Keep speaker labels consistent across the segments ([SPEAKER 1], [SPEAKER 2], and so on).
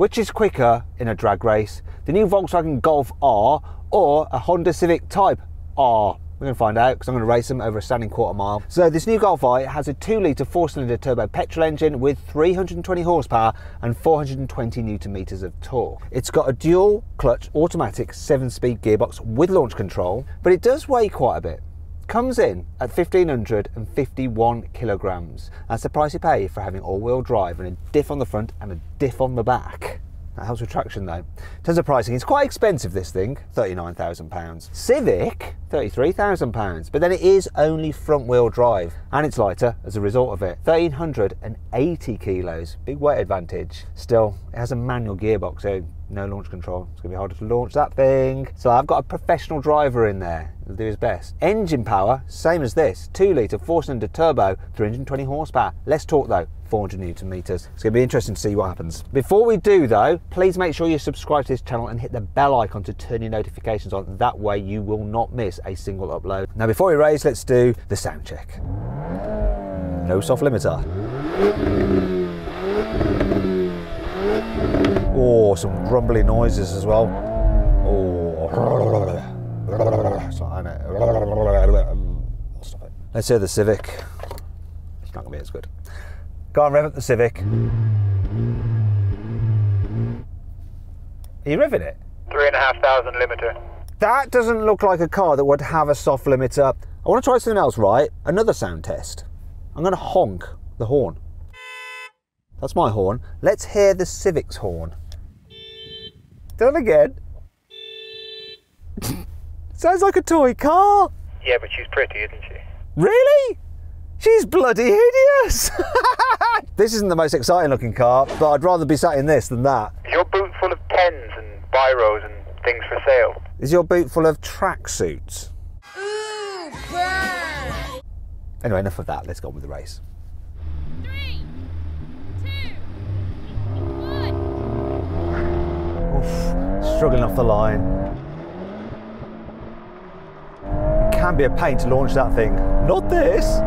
[SPEAKER 1] Which is quicker in a drag race, the new Volkswagen Golf R or a Honda Civic Type R? We're going to find out because I'm going to race them over a standing quarter mile. So this new Golf R has a 2-litre 4-cylinder turbo petrol engine with 320 horsepower and 420 newton meters of torque. It's got a dual clutch automatic 7-speed gearbox with launch control, but it does weigh quite a bit. Comes in at 1,551 kilograms. That's the price you pay for having all-wheel drive and a diff on the front and a diff on the back. That helps with traction though. In terms of pricing, it's quite expensive, this thing, £39,000. Civic, £33,000, but then it is only front wheel drive and it's lighter as a result of it. 1,380 kilos, big weight advantage. Still, it has a manual gearbox, so no launch control. It's gonna be harder to launch that thing. So I've got a professional driver in there. He'll do his best. Engine power, same as this. 2-litre 4-cylinder turbo, 320 horsepower. Less torque though, 400 newton meters. It's going to be interesting to see what happens. Before we do though, please make sure you subscribe to this channel and hit the bell icon to turn your notifications on. That way you will not miss a single upload. Now before we race, let's do the sound check. No soft limiter. Oh, some grumbly noises as well. Oh, it's not, I'll stop it. Let's hear the Civic. It's not going to be as good. Go on, rev up the Civic. Are you revving it?
[SPEAKER 2] 3,500 limiter.
[SPEAKER 1] That doesn't look like a car that would have a soft limiter. I want to try something else, right? Another sound test. I'm going to honk the horn. That's my horn. Let's hear the Civic's horn. Done again. Sounds like a toy car.
[SPEAKER 2] Yeah, but she's pretty, isn't she?
[SPEAKER 1] Really? She's bloody hideous. This isn't the most exciting looking car, but I'd rather be sat in this than that.
[SPEAKER 2] Is your boot full of pens and biros and things for sale?
[SPEAKER 1] Is your boot full of tracksuits?
[SPEAKER 3] Ooh, burn!
[SPEAKER 1] Anyway, enough of that. Let's go on with the race.
[SPEAKER 3] 3, 2, 1.
[SPEAKER 1] Oof, struggling off the line. It can be a pain to launch that thing. Not this.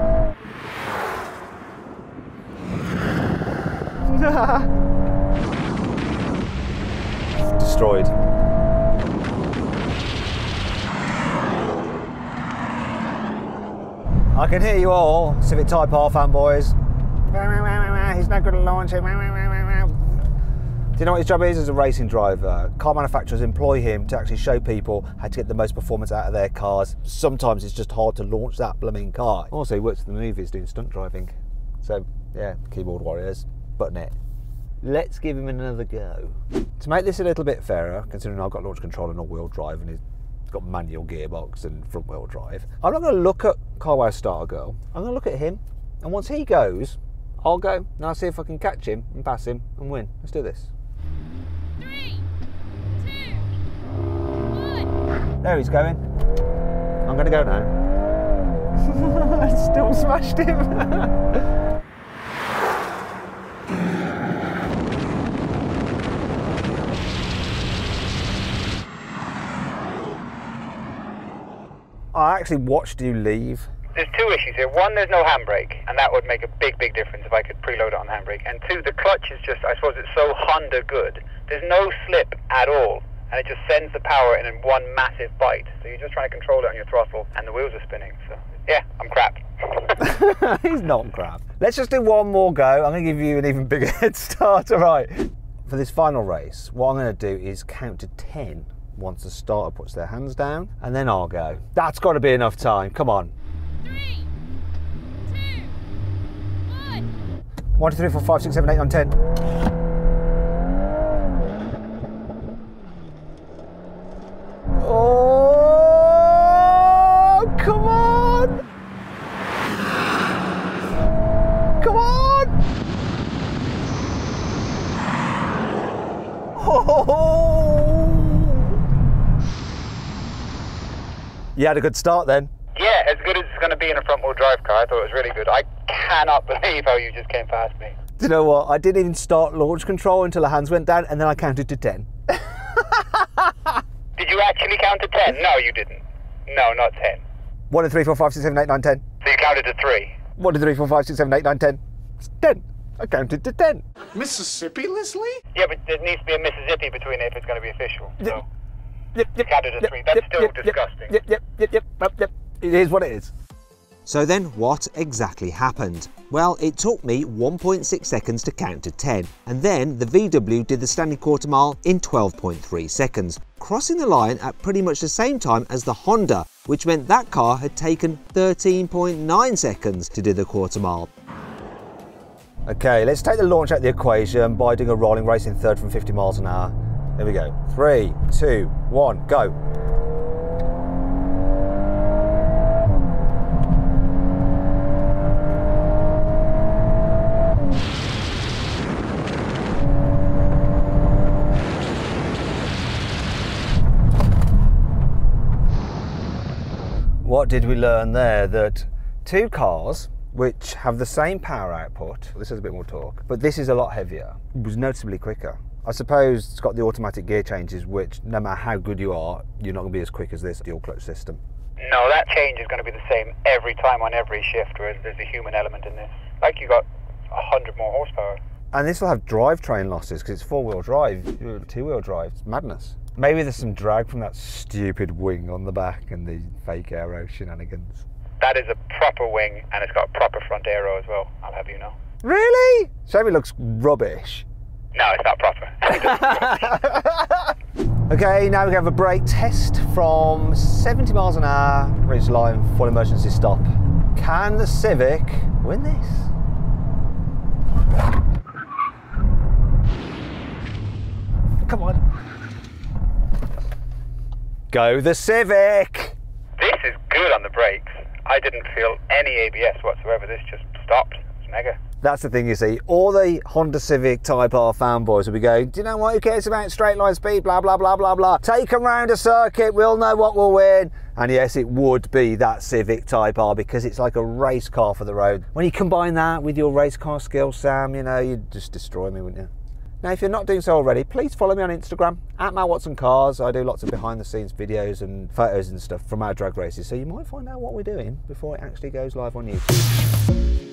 [SPEAKER 1] Destroyed. I can hear you all, Civic Type R fanboys. He's not going to launch it. Do you know what his job is as a racing driver? Car manufacturers employ him to actually show people how to get the most performance out of their cars. Sometimes it's just hard to launch that blooming car. Also, he works in the movies doing stunt driving. So, yeah, keyboard warriors, button it. Let's give him another go. To make this a little bit fairer, considering I've got launch control and all-wheel drive and he's got manual gearbox and front-wheel drive, I'm not going to look at Carway Starter Girl. I'm going to look at him, and once he goes, I'll go, and I'll see if I can catch him and pass him and win. Let's do this.
[SPEAKER 3] 3, 2, 1.
[SPEAKER 1] There he's going. I'm going to go now. I still smashed him. I actually watched you leave.
[SPEAKER 2] There's two issues here. One, there's no handbrake, and that would make a big, big difference if I could preload it on the handbrake. And two, the clutch is just, I suppose it's so Honda good. There's no slip at all, and it just sends the power in one massive bite. So you're just trying to control it on your throttle, and the wheels are spinning. So, yeah, I'm crap.
[SPEAKER 1] He's not crap. Let's just do one more go. I'm going to give you an even bigger head start, all right? For this final race, what I'm going to do is count to 10 once the starter puts their hands down, and then I'll go. That's got to be enough time. Come on.
[SPEAKER 3] 3, 2, 1.
[SPEAKER 1] 1, 2, 3, 4, 5, 6, 7, 8, 9, 10. Oh, come on! Come on! Oh! You had a good start then.
[SPEAKER 2] Yeah, as good as it's going to be in a front-wheel drive car. I thought it was really good. I cannot believe how you just came past me.
[SPEAKER 1] Do you know what? I didn't even start launch control until the hands went down, and then I counted to 10.
[SPEAKER 2] Did you actually count to 10? No, you didn't. No, not 10.
[SPEAKER 1] 1, 2, 3, 4, 5, 6, 7, 8, 9, 10.
[SPEAKER 2] So you counted to 3.
[SPEAKER 1] 1, 2, 3, 4, 5, 6, 7, 8, 9, 10. It's 10. I counted to 10.
[SPEAKER 4] Mississippi, Leslie?
[SPEAKER 2] Yeah, but there needs to be a Mississippi between it if it's going to be official. So,
[SPEAKER 1] Yep.
[SPEAKER 2] counted to 3. That's still disgusting.
[SPEAKER 1] Yep. It is what it is.
[SPEAKER 5] So then what exactly happened? Well, it took me 1.6 seconds to count to 10, and then the VW did the standing quarter mile in 12.3 seconds, crossing the line at pretty much the same time as the Honda, which meant that car had taken 13.9 seconds to do the quarter mile.
[SPEAKER 1] Okay, let's take the launch out of the equation by doing a rolling race in third from 50 miles an hour. Here we go. 3, 2, 1, go. What did we learn there? That two cars which have the same power output, this has a bit more torque, but this is a lot heavier, was noticeably quicker. I suppose it's got the automatic gear changes, which no matter how good you are, you're not going to be as quick as this dual clutch system.
[SPEAKER 2] No, that change is going to be the same every time on every shift, whereas there's a human element in this. Like you got 100 more horsepower.
[SPEAKER 1] And this will have drivetrain losses because it's four-wheel drive, two-wheel drive. It's madness. Maybe there's some drag from that stupid wing on the back and the fake aero shenanigans.
[SPEAKER 2] That is a proper wing, and it's got a proper front aero as well, I'll have you know.
[SPEAKER 1] Really? Chevy looks rubbish.
[SPEAKER 2] No, it's not proper.
[SPEAKER 1] Okay, now we have a brake test from 70 miles an hour, ridge line, full emergency stop. Can the Civic win this? Come on. Go the Civic!
[SPEAKER 2] This is good on the brakes. I didn't feel any ABS whatsoever. This just stopped. It's mega.
[SPEAKER 1] That's the thing, you see. All the Honda Civic Type R fanboys will be going, do you know what, who cares about straight line speed, blah, blah, blah, blah, blah. Take them round a circuit, we'll know what will win. And yes, it would be that Civic Type R because it's like a race car for the road. When you combine that with your race car skills, Sam, you know, you'd just destroy me, wouldn't you? Now, if you're not doing so already, please follow me on Instagram, @MattWatsonCars. I do lots of behind the scenes videos and photos and stuff from our drag races, so you might find out what we're doing before it actually goes live on YouTube.